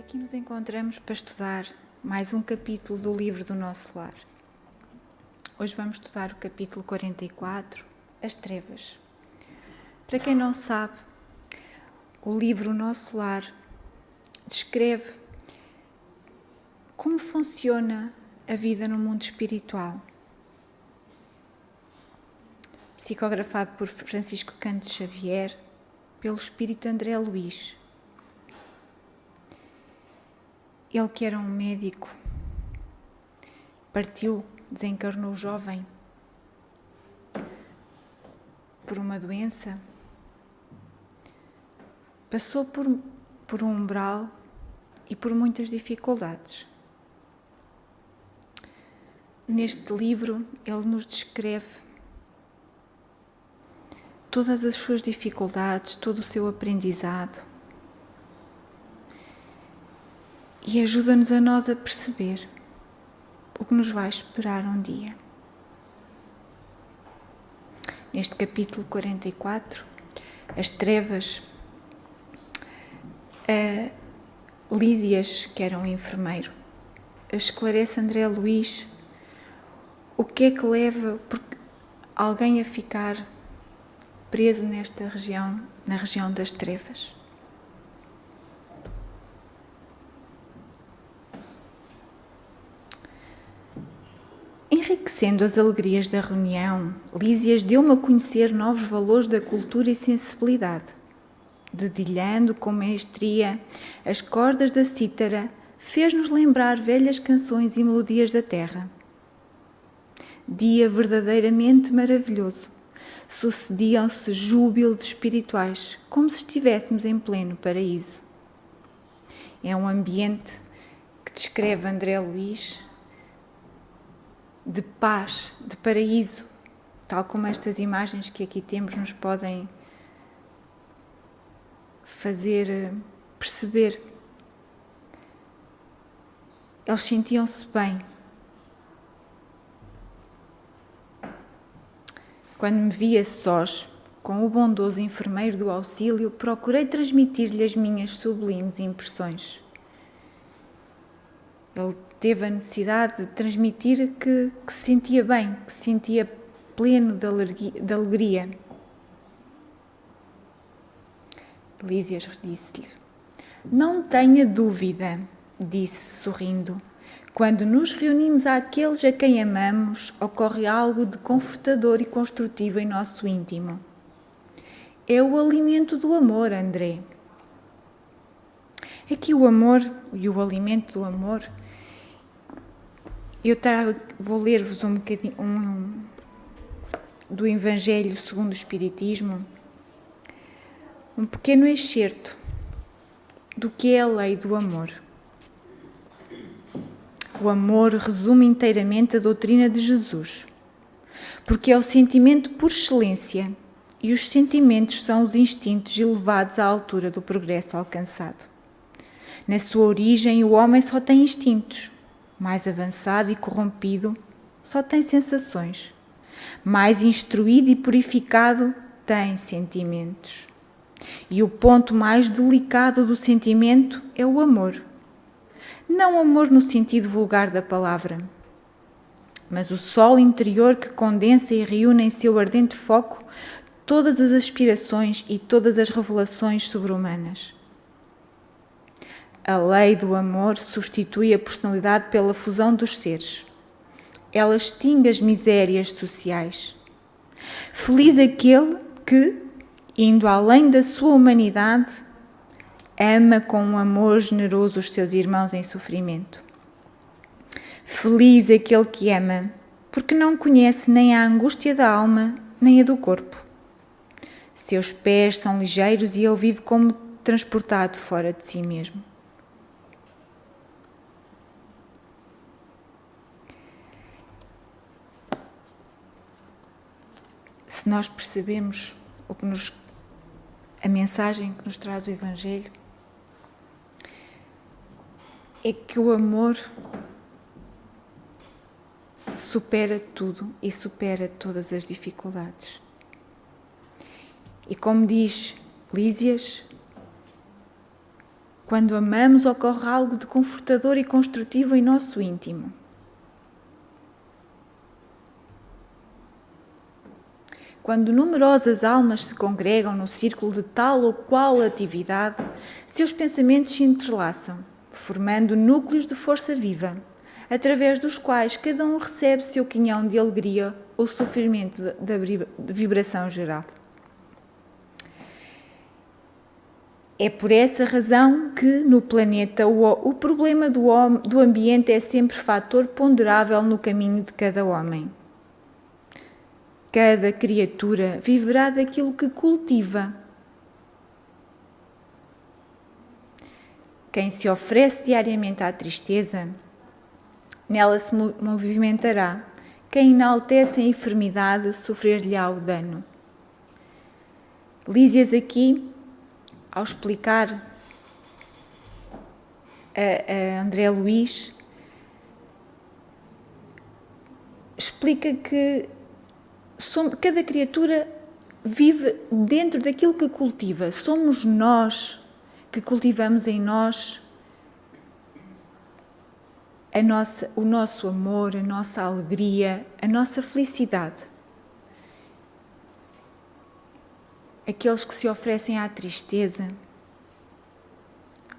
aqui nos encontramos para estudar mais um capítulo do livro do Nosso Lar. Hoje vamos estudar o capítulo 44, As Trevas. Para quem não sabe, o livro O Nosso Lar descreve como funciona a vida no mundo espiritual. Psicografado por Francisco Cândido Xavier, pelo espírito André Luís. Ele, que era um médico, partiu, desencarnou jovem por uma doença, passou por um umbral e por muitas dificuldades. Neste livro, ele nos descreve todas as suas dificuldades, todo o seu aprendizado, e ajuda-nos a nós a perceber o que nos vai esperar um dia. Neste capítulo 44, As Trevas, Lísias, que era um enfermeiro, esclarece André Luís o que é que leva alguém a ficar preso nesta região, na região das trevas. Enriquecendo as alegrias da reunião, Lísias deu-me a conhecer novos valores da cultura e sensibilidade. Dedilhando com maestria as cordas da cítara, fez-nos lembrar velhas canções e melodias da terra. Dia verdadeiramente maravilhoso. Sucediam-se júbilos espirituais, como se estivéssemos em pleno paraíso. É um ambiente que descreve André Luís de paz, de paraíso, tal como estas imagens que aqui temos nos podem fazer perceber. Eles sentiam-se bem. Quando me via sós, com o bondoso enfermeiro do auxílio, procurei transmitir-lhe as minhas sublimes impressões. Ele teve a necessidade de transmitir que se sentia bem, que se sentia pleno de alegria. Lísias disse-lhe: "Não tenha dúvida", disse sorrindo, "quando nos reunimos àqueles a quem amamos, ocorre algo de confortador e construtivo em nosso íntimo. É o alimento do amor, André." Aqui o amor e o alimento do amor, vou ler-vos um bocadinho do Evangelho segundo o Espiritismo, um pequeno excerto do que é a lei do amor. O amor resume inteiramente a doutrina de Jesus, porque é o sentimento por excelência, e os sentimentos são os instintos elevados à altura do progresso alcançado. Na sua origem, o homem só tem instintos. Mais avançado e corrompido, só tem sensações. Mais instruído e purificado, tem sentimentos. E o ponto mais delicado do sentimento é o amor. Não amor no sentido vulgar da palavra, mas o sol interior que condensa e reúne em seu ardente foco todas as aspirações e todas as revelações sobre-humanas. A lei do amor substitui a personalidade pela fusão dos seres. Ela extingue as misérias sociais. Feliz aquele que, indo além da sua humanidade, ama com um amor generoso os seus irmãos em sofrimento. Feliz aquele que ama, porque não conhece nem a angústia da alma, nem a do corpo. Seus pés são ligeiros e ele vive como transportado fora de si mesmo. Se nós percebemos a mensagem que nos traz o Evangelho, é que o amor supera tudo e supera todas as dificuldades. E como diz Lísias, Quando amamos, ocorre algo de confortador e construtivo em nosso íntimo. Quando numerosas almas se congregam no círculo de tal ou qual atividade, seus pensamentos se entrelaçam, formando núcleos de força viva, através dos quais cada um recebe seu quinhão de alegria ou sofrimento da vibração geral. É por essa razão que, no planeta, o problema do ambiente é sempre fator ponderável no caminho de cada homem. Cada criatura viverá daquilo que cultiva. Quem se oferece diariamente à tristeza, nela se movimentará. Quem enaltece a enfermidade, sofrer-lhe-á o dano. Lísias aqui, ao explicar a André Luiz, explica que cada criatura vive dentro daquilo que cultiva. Somos nós que cultivamos em nós o nosso amor, a nossa alegria, a nossa felicidade. Aqueles que se oferecem à tristeza,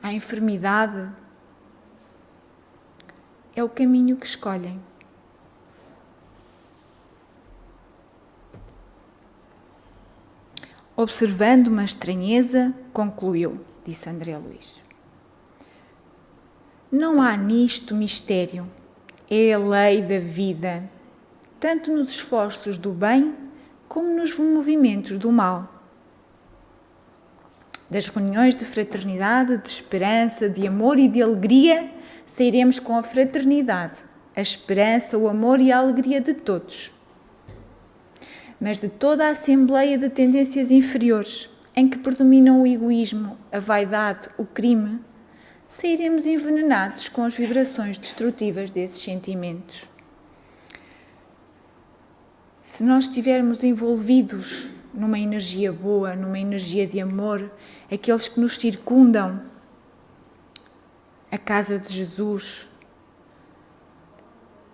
à enfermidade, é o caminho que escolhem. Observando uma estranheza, concluiu, disse André Luiz. Não há nisto mistério, é a lei da vida, tanto nos esforços do bem como nos movimentos do mal. Das reuniões de fraternidade, de esperança, de amor e de alegria, sairemos com a fraternidade, a esperança, o amor e a alegria de todos. Mas de toda a assembleia de tendências inferiores, em que predominam o egoísmo, a vaidade, o crime, sairemos envenenados com as vibrações destrutivas desses sentimentos. Se nós estivermos envolvidos numa energia boa, numa energia de amor, aqueles que nos circundam, a casa de Jesus,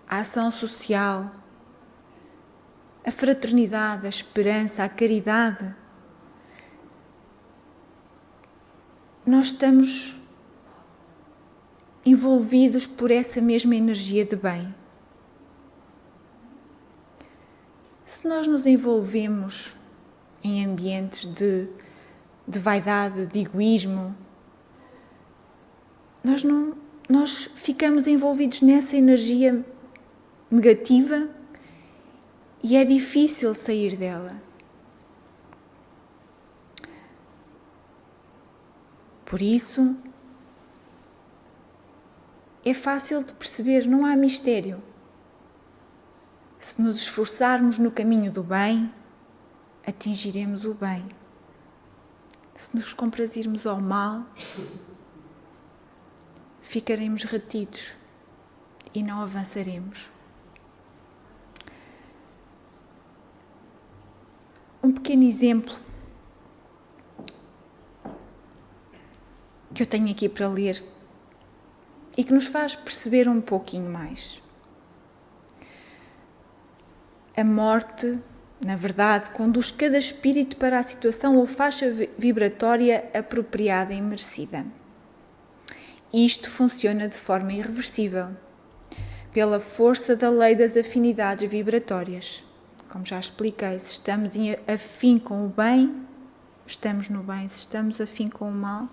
a ação social, a fraternidade, a esperança, a caridade, nós estamos envolvidos por essa mesma energia de bem. Se nós nos envolvemos em ambientes de vaidade, de egoísmo, nós ficamos envolvidos nessa energia negativa e é difícil sair dela. Por isso, é fácil de perceber, não há mistério. Se nos esforçarmos no caminho do bem, atingiremos o bem. Se nos comprazirmos ao mal, ficaremos retidos e não avançaremos. Um pequeno exemplo que eu tenho aqui para ler e que nos faz perceber um pouquinho mais. A morte, na verdade, conduz cada espírito para a situação ou faixa vibratória apropriada e merecida. Isto funciona de forma irreversível, pela força da lei das afinidades vibratórias. Como já expliquei, se estamos afim com o bem, estamos no bem. Se estamos afim com o mal,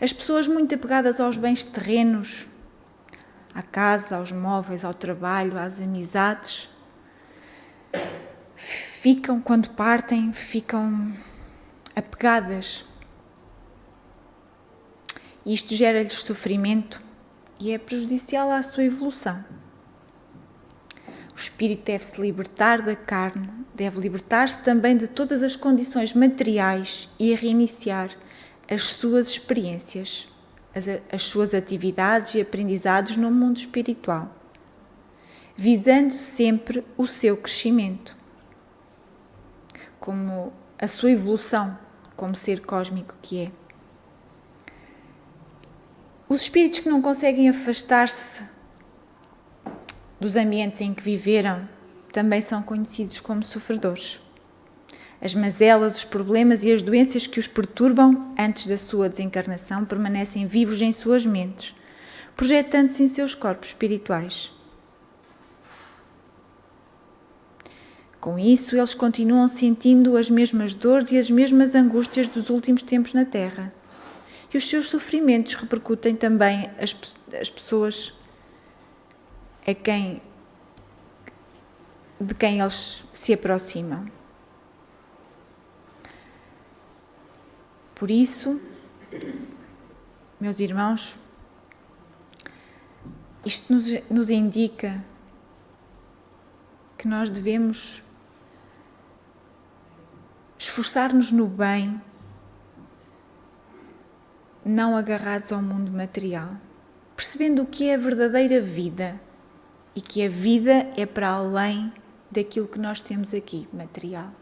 as pessoas muito apegadas aos bens terrenos, à casa, aos móveis, ao trabalho, às amizades, quando partem, ficam apegadas. Isto gera-lhes sofrimento e é prejudicial à sua evolução. O espírito deve-se libertar da carne, deve libertar-se também de todas as condições materiais e reiniciar as suas experiências, as suas atividades e aprendizados no mundo espiritual, visando sempre o seu crescimento, como a sua evolução como ser cósmico que é. Os espíritos que não conseguem afastar-se dos ambientes em que viveram também são conhecidos como sofredores. As mazelas, os problemas e as doenças que os perturbam antes da sua desencarnação permanecem vivos em suas mentes, projetando-se em seus corpos espirituais. Com isso, eles continuam sentindo as mesmas dores e as mesmas angústias dos últimos tempos na Terra. E os seus sofrimentos repercutem também as pessoas de quem eles se aproximam. Por isso, meus irmãos, isto nos indica que nós devemos esforçar-nos no bem, não agarrados ao mundo material, percebendo o que é a verdadeira vida e que a vida é para além daquilo que nós temos aqui, material.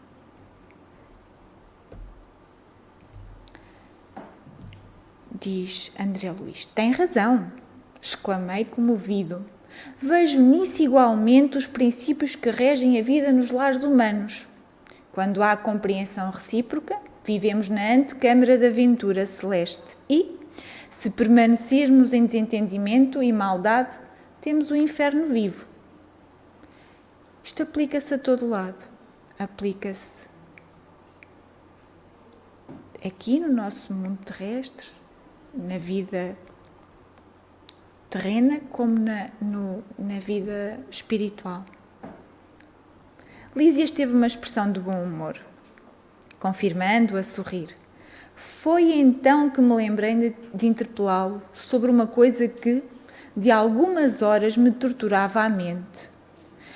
Diz André Luiz: tem razão, exclamei comovido. Vejo nisso igualmente os princípios que regem a vida nos lares humanos. Quando há compreensão recíproca, vivemos na antecâmara da ventura celeste e, se permanecermos em desentendimento e maldade, temos o inferno vivo. Isto aplica-se a todo lado. Aplica-se aqui no nosso mundo terrestre, na vida terrena, como na vida espiritual. Lísias teve uma expressão de bom humor, confirmando a sorrir. Foi então que me lembrei de interpelá-lo sobre uma coisa que, de algumas horas, me torturava a mente.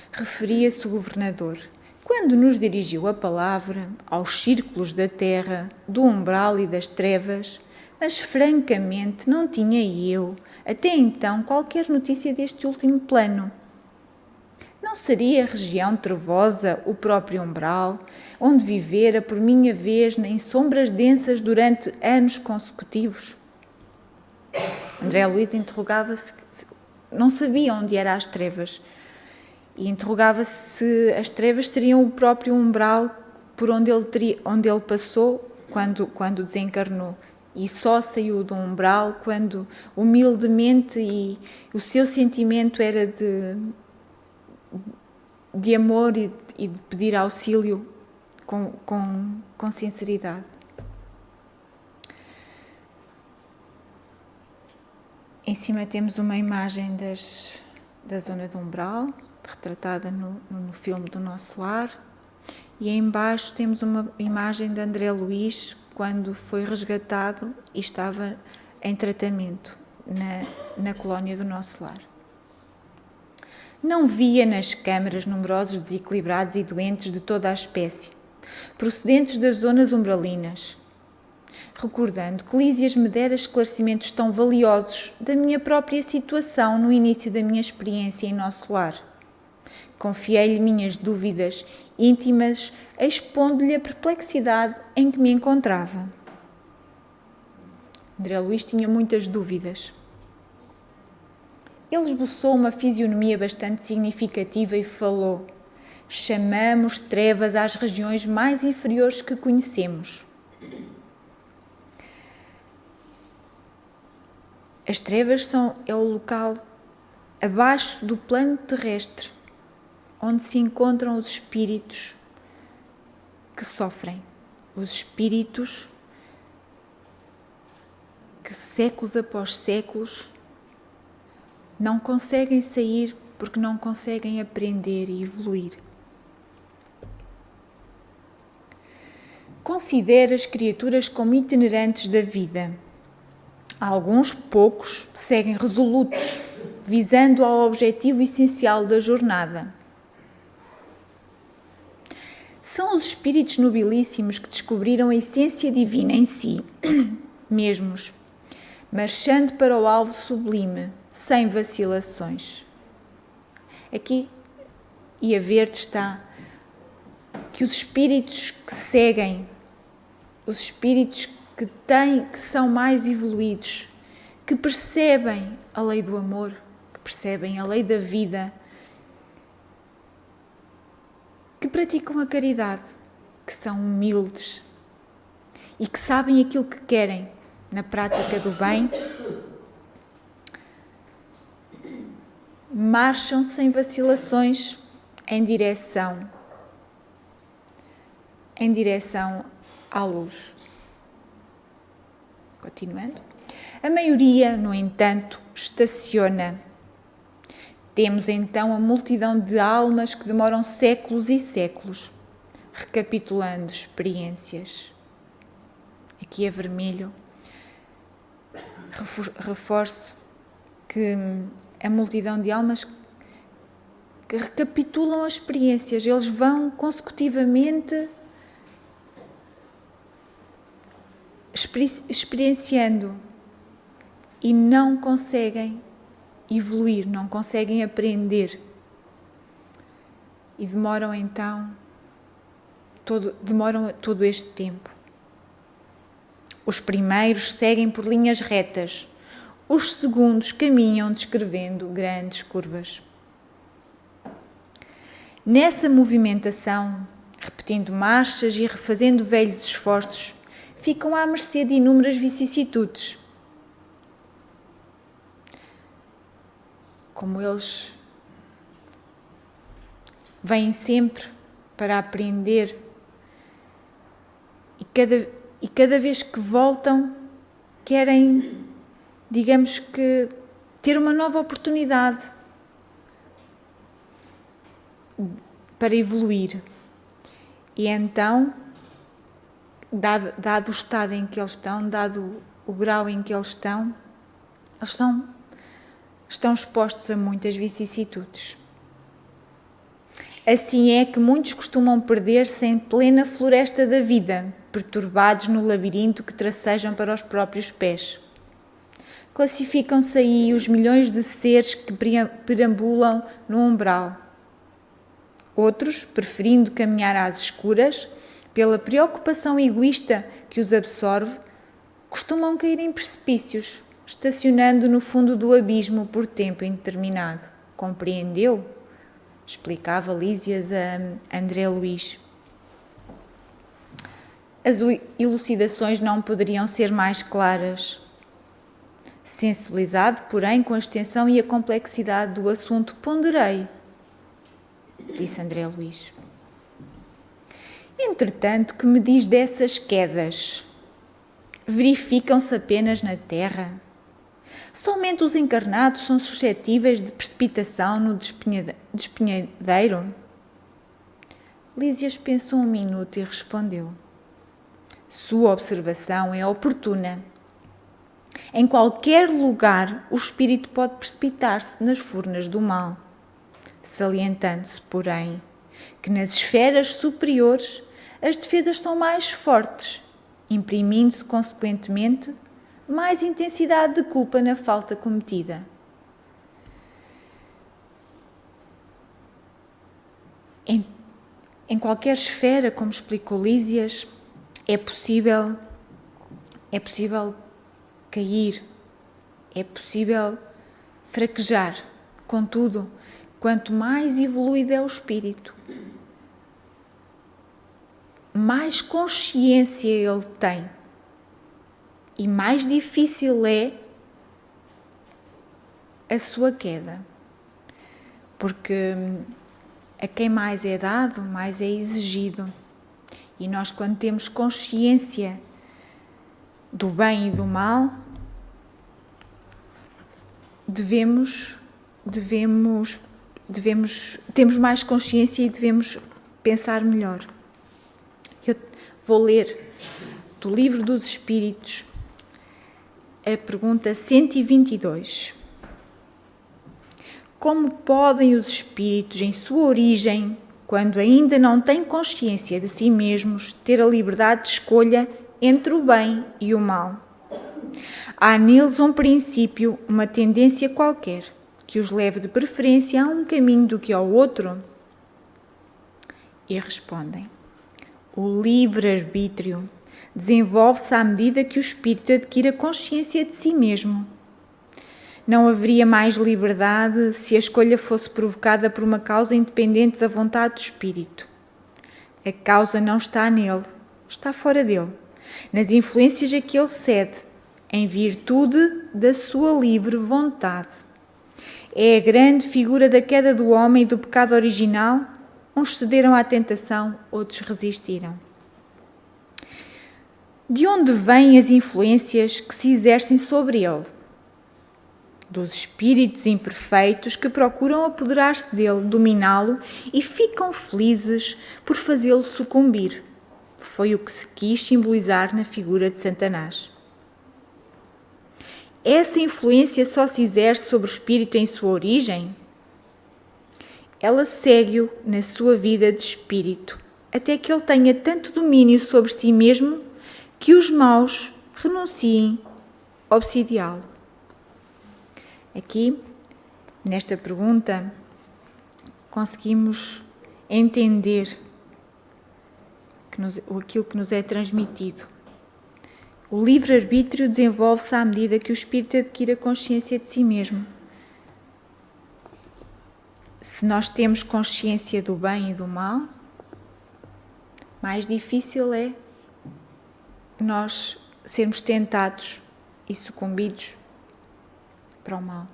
Referia-se o governador, quando nos dirigiu a palavra aos círculos da terra, do umbral e das trevas, mas francamente não tinha eu, até então, qualquer notícia deste último plano. Não seria a região trevosa o próprio umbral, onde vivera por minha vez em sombras densas durante anos consecutivos? André Luiz interrogava-se, não sabia onde eram as trevas, e interrogava-se se as trevas seriam o próprio umbral por onde ele passou quando desencarnou. E só saiu do umbral quando, humildemente, e o seu sentimento era de amor e de pedir auxílio com sinceridade. Em cima temos uma imagem da zona do umbral, retratada no filme do Nosso Lar, e em baixo temos uma imagem de André Luiz quando foi resgatado e estava em tratamento na colónia do Nosso Lar. Não via nas câmaras numerosos desequilibrados e doentes de toda a espécie, procedentes das zonas umbralinas, recordando que Lísias me dera esclarecimentos tão valiosos da minha própria situação no início da minha experiência em Nosso Lar. Confiei-lhe minhas dúvidas íntimas, expondo-lhe a perplexidade em que me encontrava. André Luiz tinha muitas dúvidas. Ele esboçou uma fisionomia bastante significativa e falou: chamamos trevas às regiões mais inferiores que conhecemos. As trevas é o local abaixo do plano terrestre, onde se encontram os espíritos que sofrem, os espíritos que séculos após séculos não conseguem sair porque não conseguem aprender e evoluir. Considera as criaturas como itinerantes da vida. Alguns poucos seguem resolutos, visando ao objetivo essencial da jornada. São os espíritos nobilíssimos que descobriram a essência divina em si mesmos, marchando para o alvo sublime, sem vacilações. Aqui e a verde está que os espíritos que seguem, os espíritos que são mais evoluídos, que percebem a lei do amor, que percebem a lei da vida, que praticam a caridade, que são humildes e que sabem aquilo que querem na prática do bem, marcham sem vacilações em direção à luz. Continuando. A maioria, no entanto, estaciona. Temos então a multidão de almas que demoram séculos e séculos, recapitulando experiências. Aqui a vermelho, reforço que a multidão de almas que recapitulam as experiências, eles vão consecutivamente experienciando e não conseguem evoluir, não conseguem aprender. E demoram todo este tempo. Os primeiros seguem por linhas retas, os segundos caminham descrevendo grandes curvas. Nessa movimentação, repetindo marchas e refazendo velhos esforços, ficam à mercê de inúmeras vicissitudes. Como eles vêm sempre para aprender e cada vez que voltam querem, digamos que, ter uma nova oportunidade para evoluir. E então, dado o estado em que eles estão, dado o grau em que eles estão expostos a muitas vicissitudes. Assim é que muitos costumam perder-se em plena floresta da vida, perturbados no labirinto que tracejam para os próprios pés. Classificam-se aí os milhões de seres que perambulam no umbral. Outros, preferindo caminhar às escuras, pela preocupação egoísta que os absorve, costumam cair em precipícios, estacionando no fundo do abismo por tempo indeterminado. Compreendeu? Explicava Lísias a André Luís. As elucidações não poderiam ser mais claras. Sensibilizado, porém, com a extensão e a complexidade do assunto, ponderei, disse André Luís. Entretanto, que me diz dessas quedas? Verificam-se apenas na Terra? Somente os encarnados são suscetíveis de precipitação no despenhadeiro? Lísias pensou um minuto e respondeu. Sua observação é oportuna. Em qualquer lugar, o espírito pode precipitar-se nas furnas do mal, salientando-se, porém, que nas esferas superiores as defesas são mais fortes, imprimindo-se, consequentemente, mais intensidade de culpa na falta cometida. Em qualquer esfera, como explicou Lísias, é possível cair, é possível fraquejar. Contudo, quanto mais evoluído é o espírito, mais consciência ele tem e mais difícil é a sua queda. Porque a quem mais é dado, mais é exigido. E nós, quando temos consciência do bem e do mal, temos mais consciência e devemos pensar melhor. Eu vou ler do Livro dos Espíritos a pergunta 122. Como podem os espíritos, em sua origem, quando ainda não têm consciência de si mesmos, ter a liberdade de escolha entre o bem e o mal? Há neles um princípio, uma tendência qualquer, que os leve de preferência a um caminho do que ao outro? E respondem: o livre-arbítrio desenvolve-se à medida que o espírito adquire a consciência de si mesmo Não haveria mais liberdade se a escolha fosse provocada por uma causa independente da vontade do espírito. A causa não está nele, está fora dele, nas influências a que ele cede, em virtude da sua livre vontade. É a grande figura da queda do homem e do pecado original. Uns cederam à tentação, outros resistiram. De onde vêm as influências que se exercem sobre ele? Dos espíritos imperfeitos que procuram apoderar-se dele, dominá-lo e ficam felizes por fazê-lo sucumbir. Foi o que se quis simbolizar na figura de Satanás. Essa influência só se exerce sobre o espírito em sua origem? Ela segue-o na sua vida de espírito, até que ele tenha tanto domínio sobre si mesmo que os maus renunciem a obsidiá-lo. Aqui, nesta pergunta, conseguimos entender aquilo que nos é transmitido. O livre-arbítrio desenvolve-se à medida que o espírito adquire a consciência de si mesmo. Se nós temos consciência do bem e do mal, mais difícil é nós sermos tentados e sucumbidos para o mal.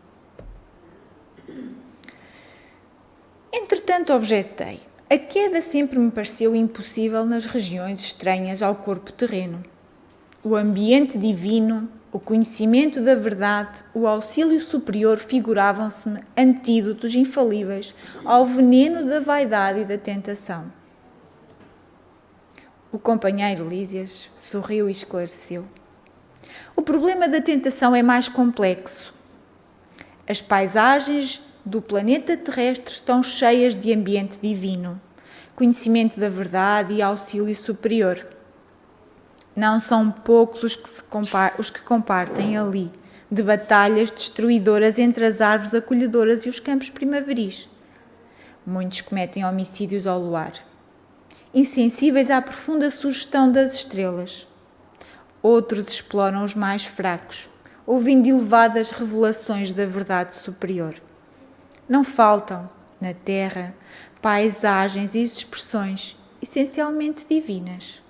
Entretanto, objetei, a queda sempre me pareceu impossível nas regiões estranhas ao corpo terreno. O ambiente divino, o conhecimento da verdade, o auxílio superior figuravam-se-me antídotos infalíveis ao veneno da vaidade e da tentação. O companheiro Lísias sorriu e esclareceu. O problema da tentação é mais complexo. As paisagens do planeta terrestre estão cheias de ambiente divino, conhecimento da verdade e auxílio superior. Não são poucos os que compartem ali, de batalhas destruidoras entre as árvores acolhedoras e os campos primaveris. Muitos cometem homicídios ao luar, insensíveis à profunda sugestão das estrelas. Outros exploram os mais fracos, ouvindo elevadas revelações da verdade superior. Não faltam, na Terra, paisagens e expressões essencialmente divinas.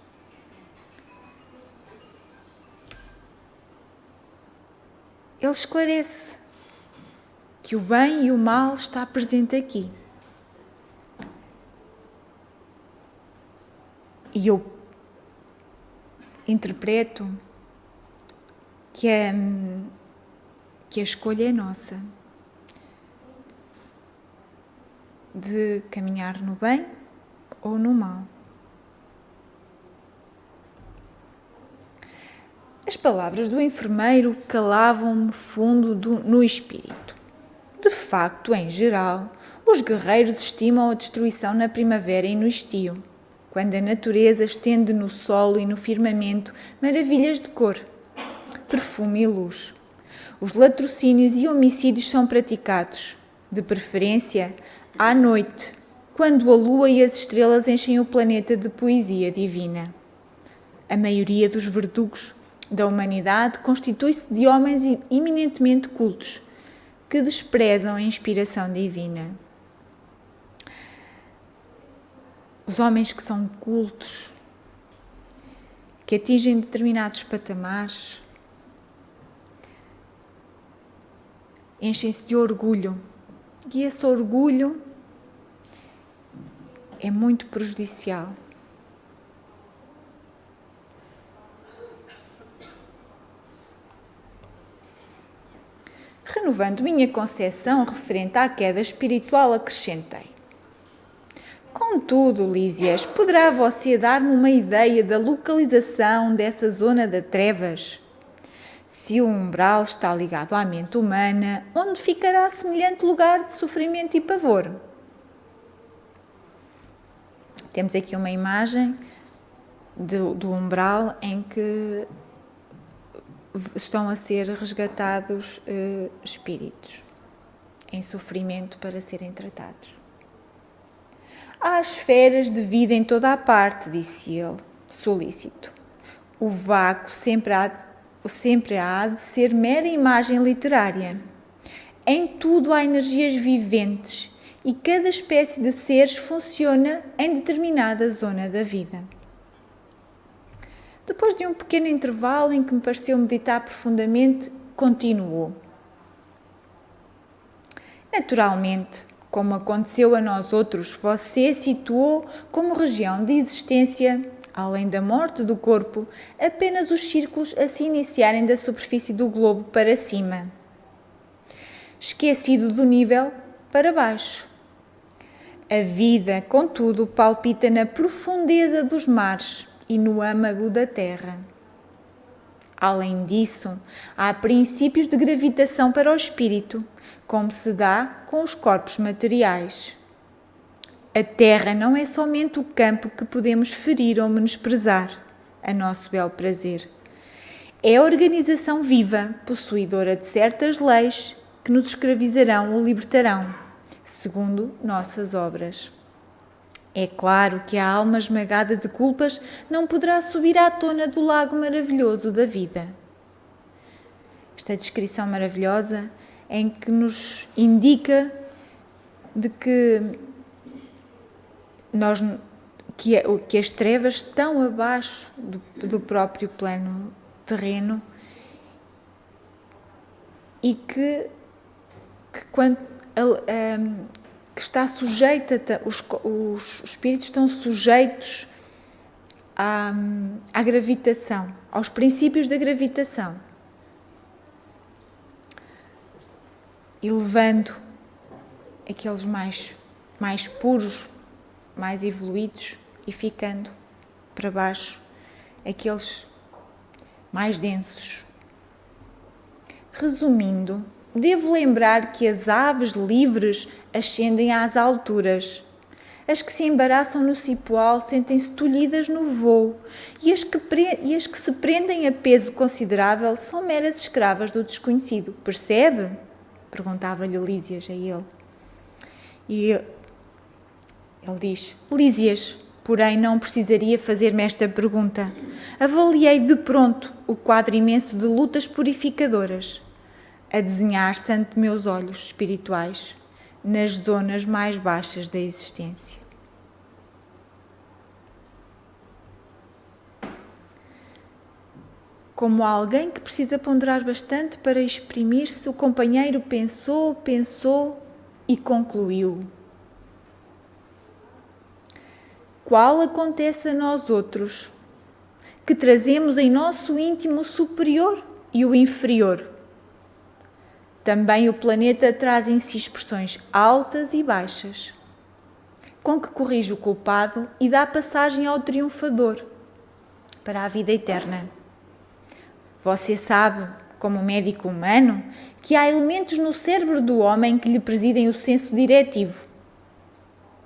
Ele esclarece que o bem e o mal está presente aqui. E eu interpreto que a escolha é nossa, de caminhar no bem ou no mal. As palavras do enfermeiro calavam-me fundo no espírito. De facto, em geral, os guerreiros estimam a destruição na primavera e no estio, quando a natureza estende no solo e no firmamento maravilhas de cor, perfume e luz. Os latrocínios e homicídios são praticados, de preferência, à noite, quando a lua e as estrelas enchem o planeta de poesia divina. A maioria dos verdugos da humanidade constitui-se de homens eminentemente cultos, que desprezam a inspiração divina. Os homens que são cultos, que atingem determinados patamares, enchem-se de orgulho. E esse orgulho é muito prejudicial. Renovando minha concepção referente à queda espiritual, acrescentei. Contudo, Lísias, poderá você dar-me uma ideia da localização dessa zona de trevas? Se o umbral está ligado à mente humana, onde ficará semelhante lugar de sofrimento e pavor? Temos aqui uma imagem do umbral em que estão a ser resgatados espíritos em sofrimento para serem tratados. Há esferas de vida em toda a parte, disse ele, solícito. O vácuo sempre há de ser mera imagem literária. Em tudo há energias viventes e cada espécie de seres funciona em determinada zona da vida. Depois de um pequeno intervalo em que me pareceu meditar profundamente, continuou. Naturalmente, como aconteceu a nós outros, você situou como região de existência, além da morte do corpo, apenas os círculos a se iniciarem da superfície do globo para cima, esquecido do nível para baixo. A vida, contudo, palpita na profundeza dos mares e no âmago da terra. Além disso, há princípios de gravitação para o espírito, como se dá com os corpos materiais. A terra não é somente o campo que podemos ferir ou menosprezar, a nosso bel prazer. É a organização viva, possuidora de certas leis que nos escravizarão ou libertarão, segundo nossas obras. É claro que a alma esmagada de culpas não poderá subir à tona do lago maravilhoso da vida. Esta descrição maravilhosa em que nos indica de que as trevas estão abaixo do próprio plano terreno e que está sujeita, os espíritos estão sujeitos à gravitação, aos princípios da gravitação, elevando aqueles mais puros, mais evoluídos e ficando para baixo aqueles mais densos. Resumindo, devo lembrar que as aves livres ascendem às alturas. As que se embaraçam no cipoal sentem-se tolhidas no voo e as que se prendem a peso considerável são meras escravas do desconhecido. Percebe? Perguntava-lhe Lísias a ele. E ele diz: Lísias, porém não precisaria fazer-me esta pergunta. Avaliei de pronto o quadro imenso de lutas purificadoras a desenhar-se ante meus olhos espirituais nas zonas mais baixas da existência. Como alguém que precisa ponderar bastante para exprimir-se, o companheiro pensou e concluiu. Qual acontece a nós outros, que trazemos em nosso íntimo o superior e o inferior. Também o planeta traz em si expressões altas e baixas, com que corrige o culpado e dá passagem ao triunfador para a vida eterna. Você sabe, como médico humano, que há elementos no cérebro do homem que lhe presidem o senso diretivo.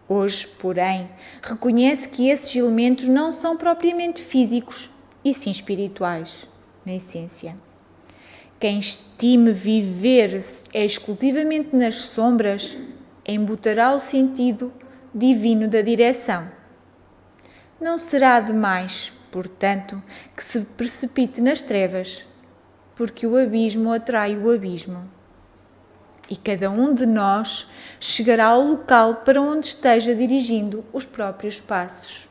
Hoje, porém, reconhece que esses elementos não são propriamente físicos, e sim espirituais, na essência. Quem estime viver exclusivamente nas sombras, embutará o sentido divino da direção. Não será demais, portanto, que se precipite nas trevas, porque o abismo atrai o abismo. E cada um de nós chegará ao local para onde esteja dirigindo os próprios passos.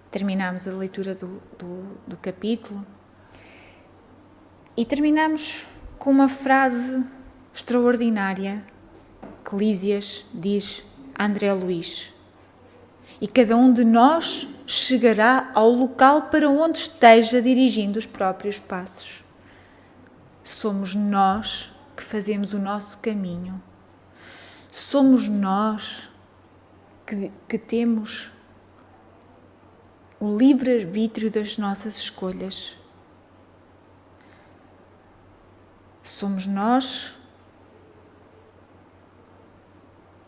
Terminamos a leitura do capítulo e terminamos com uma frase extraordinária que Lísias diz a André Luís. E cada um de nós chegará ao local para onde esteja dirigindo os próprios passos. Somos nós que fazemos o nosso caminho. Somos nós que temos o livre-arbítrio das nossas escolhas. Somos nós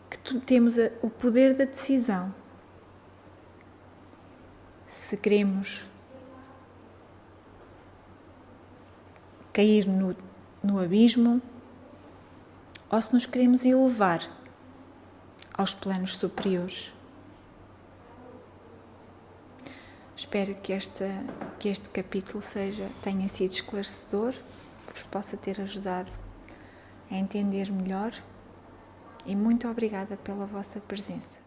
que temos o poder da decisão. Se queremos cair no abismo ou se nos queremos elevar aos planos superiores. Espero que este capítulo tenha sido esclarecedor vos possa ter ajudado a entender melhor e muito obrigada pela vossa presença.